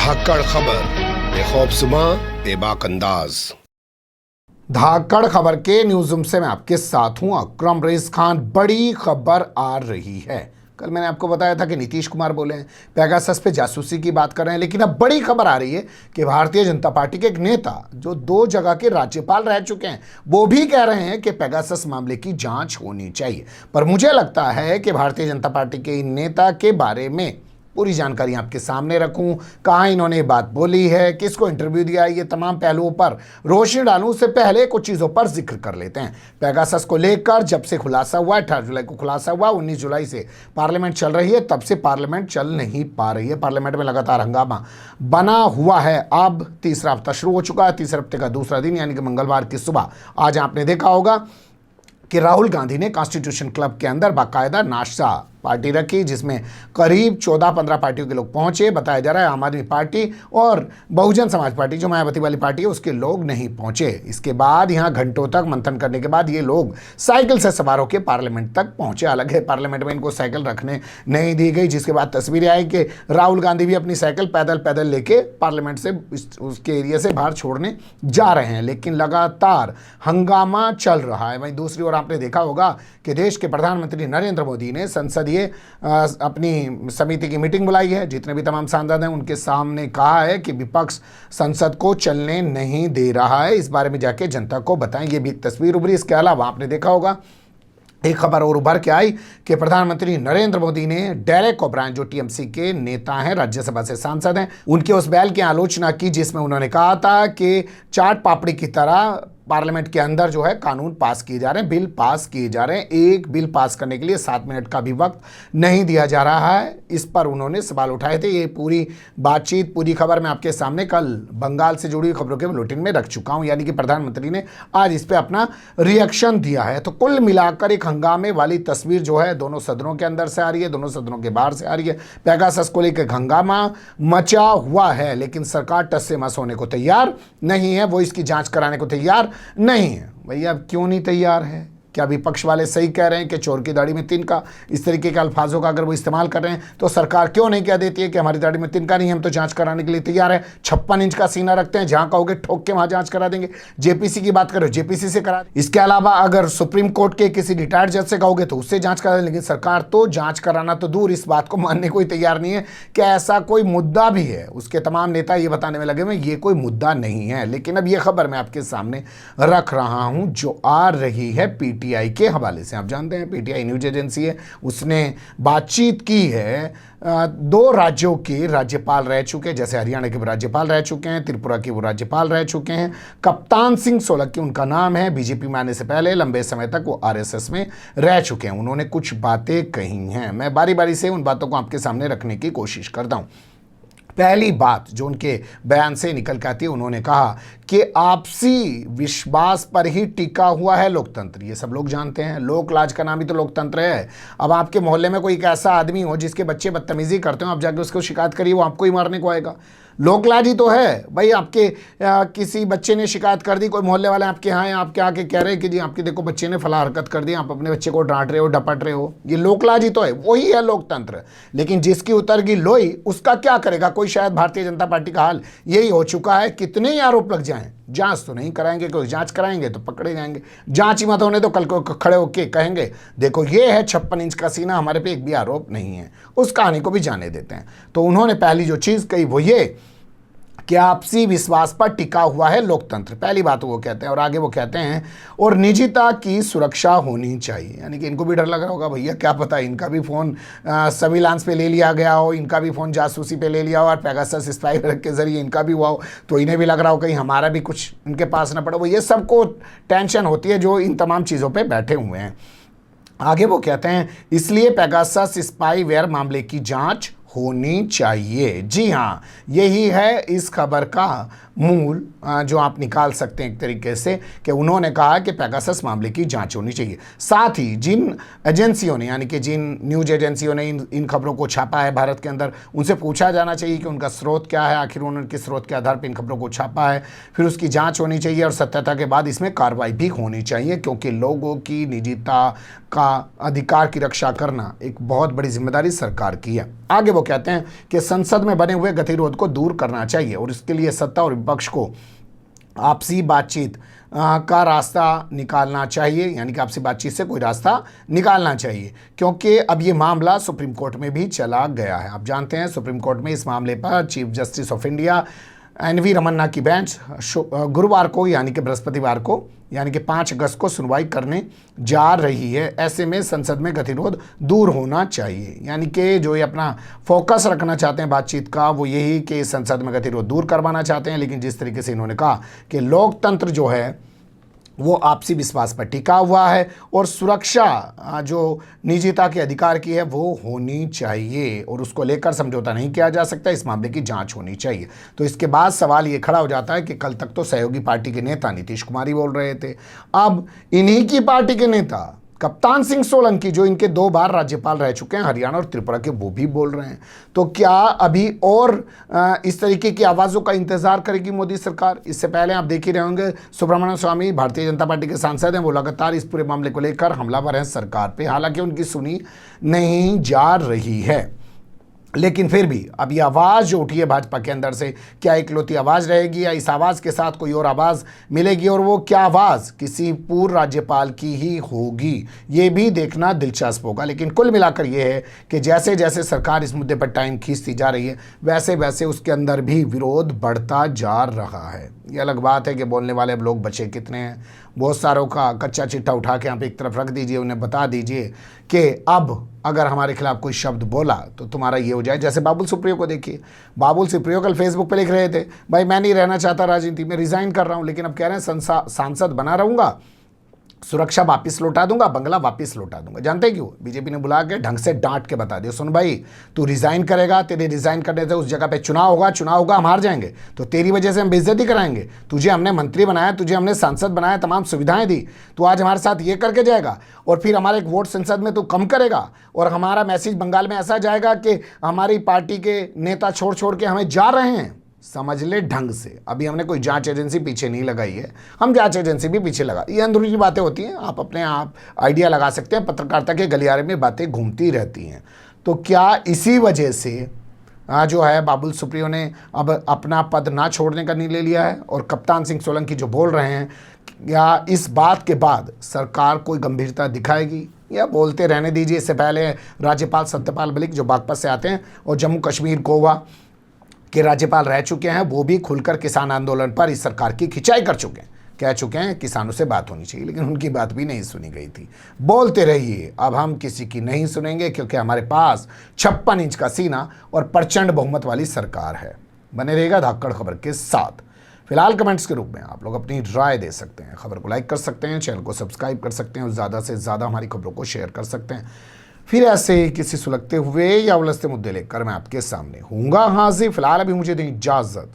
धाकड़ खबर, बेखौफजुमा बेबाक अंदाज। धाकड़ खबर के न्यूज़ रूम से मैं आपके साथ हूं अकरम रईस खान। बड़ी खबर आ रही है। कल मैंने आपको बताया था कि नीतीश कुमार बोले हैं, पेगासस पे जासूसी की बात कर रहे हैं, लेकिन अब बड़ी खबर आ रही है कि भारतीय जनता पार्टी के एक नेता जो 2 जगह के राज्यपाल रह चुके हैं, वो भी कह रहे हैं कि पेगासस मामले की जांच होनी चाहिए। पर मुझे लगता है कि भारतीय जनता पार्टी के इन नेता के बारे में पूरी जानकारी आपके सामने रखूं, कहाँ इन्होंने ये बात बोली है, किसको इंटरव्यू दिया है, ये तमाम पहलुओं पर रोशनी डालूं। उससे पहले कुछ चीज़ों पर जिक्र कर लेते हैं। पेगासस को लेकर जब से खुलासा हुआ, 18 जुलाई को खुलासा हुआ, 19 जुलाई से पार्लियामेंट चल रही है, तब से पार्लियामेंट चल नहीं पा रही है। पार्लियामेंट में लगातार हंगामा बना हुआ है। अब तीसरा हफ्ता शुरू हो चुका है, तीसरे हफ्ते का दूसरा दिन यानी कि मंगलवार की सुबह आज आपने देखा होगा कि राहुल गांधी ने कॉन्स्टिट्यूशन क्लब के अंदर बाकायदा नाश्ता पार्टी रखी, जिसमें करीब 14-15 पार्टियों के लोग पहुंचे। बताया जा रहा है आम आदमी पार्टी और बहुजन समाज पार्टी जो मायावती वाली पार्टी है उसके लोग नहीं पहुंचे। इसके बाद यहां घंटों तक मंथन करने के बाद ये लोग साइकिल से सवार होकर पार्लियामेंट तक पहुंचे। अलग है, पार्लियामेंट में इनको साइकिल रखने नहीं दी गई, जिसके बाद तस्वीरें आई कि राहुल गांधी भी अपनी साइकिल पैदल पैदल लेके पार्लियामेंट से उसके एरिया से बाहर छोड़ने जा रहे हैं। लेकिन लगातार हंगामा चल रहा है। वहीं दूसरी ओर आपने देखा होगा कि देश के प्रधानमंत्री नरेंद्र मोदी ने संसदीय अपनी समिति की मीटिंग बुलाई है। जितने भी तमाम सांसद हैं उनके सामने कहा है कि विपक्ष संसद को चलने नहीं दे रहा है, इस बारे में जाके जनता को बताएं। ये भी एक तस्वीर उभरी। इसके अलावा आपने देखा होगा एक खबर और उभर के आई कि प्रधानमंत्री नरेंद्र मोदी ने डेरेक ओब्रायन जो टीएमसी के नेता हैं, राज्यसभा से सांसद हैं, उनके उस बयान की आलोचना की जिसमें उन्होंने कहा था कि चाट पापड़ी की तरह पार्लियामेंट के अंदर जो है कानून पास किए जा रहे हैं, बिल पास किए जा रहे हैं। एक बिल पास करने के लिए 7 मिनट का भी वक्त नहीं दिया जा रहा है। इस पर उन्होंने सवाल उठाए थे। ये पूरी बातचीत, पूरी खबर मैं आपके सामने कल बंगाल से जुड़ी खबरों के बुलेटिन में रख चुका हूं, यानी कि प्रधानमंत्री ने आज इस पर अपना रिएक्शन दिया है। तो कुल मिलाकर एक हंगामे वाली तस्वीर जो है दोनों सदनों के अंदर से आ रही है, दोनों सदनों के बाहर से आ रही है। पेगासस को लेकर हंगामा मचा हुआ है, लेकिन सरकार टस से मस होने को तैयार नहीं है, वो इसकी जांच कराने को तैयार नहीं है। भैया अब क्यों नहीं तैयार है? क्या विपक्ष वाले सही कह रहे हैं कि चोर की दाढ़ी में तिनका, इस तरीके के अल्फाजों का अगर वो इस्तेमाल कर रहे हैं तो सरकार क्यों नहीं कह देती है कि हमारी दाढ़ी में तिनका नहीं है, हम तो जांच कराने के लिए तैयार है, 56 इंच का सीना रखते हैं, जहां कहोगे ठोक के वहां जांच करा देंगे। जेपीसी की बात करो, जेपीसी से करा। इसके अलावा अगर सुप्रीम कोर्ट के किसी रिटायर्ड जज से कहोगे तो उससे जांच करा देंगे। लेकिन सरकार तो जांच कराना तो दूर, इस बात को मानने को ही तैयार नहीं है कि ऐसा कोई मुद्दा भी है। उसके तमाम नेता ये बताने में लगे हुए ये कोई मुद्दा नहीं है। लेकिन अब ये खबर मैं आपके सामने रख रहा हूं जो आ रही है पीटीआई के हवाले से। आप जानते हैं पीटीआई न्यूज एजेंसी है, उसने बातचीत की है 2 राज्यों के राज्यपाल रह चुके, जैसे हरियाणा के राज्यपाल रह चुके हैं, त्रिपुरा के वो राज्यपाल रह चुके हैं। कप्तान सिंह सोलंकी उनका नाम है। बीजेपी में आने से पहले लंबे समय तक वो आरएसएस में रह चुके हैं। उन्होंने कुछ बातें कही हैं, मैं बारी बारी से उन बातों को आपके सामने रखने की कोशिश करता हूं। पहली बात जो उनके बयान से निकल के आती है, उन्होंने कहा कि आपसी विश्वास पर ही टिका हुआ है लोकतंत्र। ये सब लोग जानते हैं, लोक लाज का नाम ही तो लोकतंत्र है। अब आपके मोहल्ले में कोई एक ऐसा आदमी हो जिसके बच्चे बदतमीजी करते हो, आप जाके उसको शिकायत करिए, वो आपको ही मारने को आएगा। लोकलाज ही तो है भाई। आपके किसी बच्चे ने शिकायत कर दी, कोई मोहल्ले वाले आपके यहाँ हैं, आपके आके कह रहे हैं कि जी आपके देखो बच्चे ने फला हरकत कर दी, आप अपने बच्चे को डांट रहे हो, डपट रहे हो, ये लोकलाज ही तो है, वही है लोकतंत्र। लेकिन जिसकी उतर गई लोई उसका क्या करेगा कोई? शायद भारतीय जनता पार्टी का हाल यही हो चुका है। कितने ही आरोप लग जाएं, जांच तो नहीं कराएंगे, कोई जांच कराएंगे तो पकड़े जाएंगे। जांच ही मत होने तो कल को खड़े होके कहेंगे देखो ये है 56 इंच का सीना, हमारे पे एक भी आरोप नहीं है। उस कहानी को भी जाने देते हैं। तो उन्होंने पहली जो चीज कही वो ये कि आपसी विश्वास पर टिका हुआ है लोकतंत्र, पहली बात वो कहते हैं। और आगे वो कहते हैं और निजता की सुरक्षा होनी चाहिए, यानी कि इनको भी डर लग रहा होगा भैया क्या पता इनका भी फ़ोन सर्विलांस पे ले लिया गया हो, इनका भी फ़ोन जासूसी पे ले लिया हो और पेगासस स्पाईवेयर के जरिए इनका भी हुआ हो, तो इन्हें भी लग रहा हो कहीं हमारा भी कुछ इनके पास ना पड़े। वो ये सबको टेंशन होती है जो इन तमाम चीज़ों पर बैठे हुए हैं। आगे वो कहते हैं इसलिए पेगासस स्पाईवेयर मामले की जाँच होनी चाहिए। जी हाँ, यही है इस खबर का मूल जो आप निकाल सकते हैं एक तरीके से कि उन्होंने कहा कि पेगासस मामले की जांच होनी चाहिए। साथ ही जिन एजेंसियों ने यानी कि जिन न्यूज एजेंसियों ने इन खबरों को छापा है भारत के अंदर, उनसे पूछा जाना चाहिए कि उनका स्रोत क्या है, आखिर उन्होंने किस स्रोत के आधार पर इन खबरों को छापा है, फिर उसकी जाँच होनी चाहिए और सत्यता के बाद इसमें कार्रवाई भी होनी चाहिए, क्योंकि लोगों की निजता का अधिकार की रक्षा करना एक बहुत बड़ी जिम्मेदारी सरकार की है। आगे वो कहते हैं कि संसद में बने हुए गतिरोध को दूर करना चाहिए और इसके लिए सत्ता और विपक्ष को आपसी बातचीत का रास्ता निकालना चाहिए, यानी कि आपसी बातचीत से कोई रास्ता निकालना चाहिए, क्योंकि अब ये मामला सुप्रीम कोर्ट में भी चला गया है। आप जानते हैं सुप्रीम कोर्ट में इस मामले पर chief justice of India N V Ramana की बेंच गुरुवार को यानी कि बृहस्पतिवार को यानी कि 5 अगस्त को सुनवाई करने जा रही है। ऐसे में संसद में गतिरोध दूर होना चाहिए, यानी कि जो ये अपना फोकस रखना चाहते हैं बातचीत का वो यही कि संसद में गतिरोध दूर करवाना चाहते हैं। लेकिन जिस तरीके से इन्होंने कहा कि लोकतंत्र जो है वो आपसी विश्वास पर टिका हुआ है और सुरक्षा जो निजता के अधिकार की है वो होनी चाहिए और उसको लेकर समझौता नहीं किया जा सकता, इस मामले की जांच होनी चाहिए। तो इसके बाद सवाल ये खड़ा हो जाता है कि कल तक तो सहयोगी पार्टी के नेता नीतीश कुमार ही बोल रहे थे, अब इन्हीं की पार्टी के नेता कप्तान सिंह सोलंकी जो इनके 2 बार राज्यपाल रह चुके हैं हरियाणा और त्रिपुरा के, वो भी बोल रहे हैं। तो क्या अभी और इस तरीके की आवाज़ों का इंतजार करेगी मोदी सरकार? इससे पहले आप देख ही रहे होंगे सुब्रमण्यम स्वामी भारतीय जनता पार्टी के सांसद हैं, वो लगातार इस पूरे मामले को लेकर हमलावर हैं सरकार पे, हालांकि उनकी सुनी नहीं जा रही है। लेकिन फिर भी अब ये आवाज़ जो उठी है भाजपा के अंदर से, क्या इकलौती आवाज़ रहेगी या इस आवाज़ के साथ कोई और आवाज़ मिलेगी, और वो क्या आवाज़ किसी पूर्व राज्यपाल की ही होगी, ये भी देखना दिलचस्प होगा। लेकिन कुल मिलाकर ये है कि जैसे जैसे सरकार इस मुद्दे पर टाइम खींचती जा रही है वैसे वैसे उसके अंदर भी विरोध बढ़ता जा रहा है। ये अलग बात है कि बोलने वाले अब लोग बचे कितने हैं, बहुत सारों का कच्चा चिट्ठा उठा के यहाँ पे एक तरफ रख दीजिए, उन्हें बता दीजिए कि अब अगर हमारे खिलाफ कोई शब्द बोला तो तुम्हारा ये हो जाए। जैसे बाबुल सुप्रियो को देखिए, बाबुल सुप्रियो कल फेसबुक पे लिख रहे थे, भाई मैं नहीं रहना चाहता राजनीति में, रिजाइन कर रहा हूँ, लेकिन अब कह रहे हैं सांसद बना रहूँगा, सुरक्षा वापस लौटा दूंगा, बंगला वापस लौटा दूंगा। जानते हैं क्यों? बीजेपी ने बुला के ढंग से डांट के बता दिया, सुन भाई तू रिजाइन करेगा, तेरे रिजाइन करने से उस जगह पे चुनाव होगा, हम हार जाएंगे तो तेरी वजह से हम बेइज्जती कराएंगे, तुझे हमने मंत्री बनाया, तुझे हमने सांसद बनाया, तमाम सुविधाएं दी, तू आज हमारे साथ ये करके जाएगा और फिर हमारे एक वोट संसद में तू कम करेगा और हमारा मैसेज बंगाल में ऐसा जाएगा कि हमारी पार्टी के नेता छोड़ के हमें जा रहे हैं। समझ ले ढंग से, अभी हमने कोई जांच एजेंसी पीछे नहीं लगाई है, हम जांच एजेंसी भी पीछे लगा, ये अंदरूनी बातें होती हैं, आप अपने आप आइडिया लगा सकते हैं, पत्रकारिता के गलियारे में बातें घूमती रहती हैं। तो क्या इसी वजह से जो है बाबुल सुप्रियो ने अब अपना पद ना छोड़ने का निर्णय लिया है और कप्तान सिंह सोलंकी जो बोल रहे हैं, या इस बात के बाद सरकार कोई गंभीरता दिखाएगी या बोलते रहने दीजिए? इससे पहले राज्यपाल सत्यपाल मलिक जो बागपत से आते हैं और जम्मू कश्मीर गोवा के राज्यपाल रह चुके हैं, वो भी खुलकर किसान आंदोलन पर इस सरकार की खिंचाई कर चुके हैं, कह चुके हैं किसानों से बात होनी चाहिए, लेकिन उनकी बात भी नहीं सुनी गई थी। बोलते रहिए, अब हम किसी की नहीं सुनेंगे क्योंकि हमारे पास 56 इंच का सीना और प्रचंड बहुमत वाली सरकार है। बने रहेगा धाकड़ खबर के साथ। फिलहाल कमेंट्स के रूप में आप लोग अपनी राय दे सकते हैं, खबर को लाइक कर सकते हैं, चैनल को सब्सक्राइब कर सकते हैं और ज़्यादा से ज़्यादा हमारी खबरों को शेयर कर सकते हैं। फिर ऐसे ही किसी सुलगते हुए या उलझते मुद्दे लेकर मैं आपके सामने हूँगा हाजिर। फिलहाल अभी मुझे दें इजाज़त।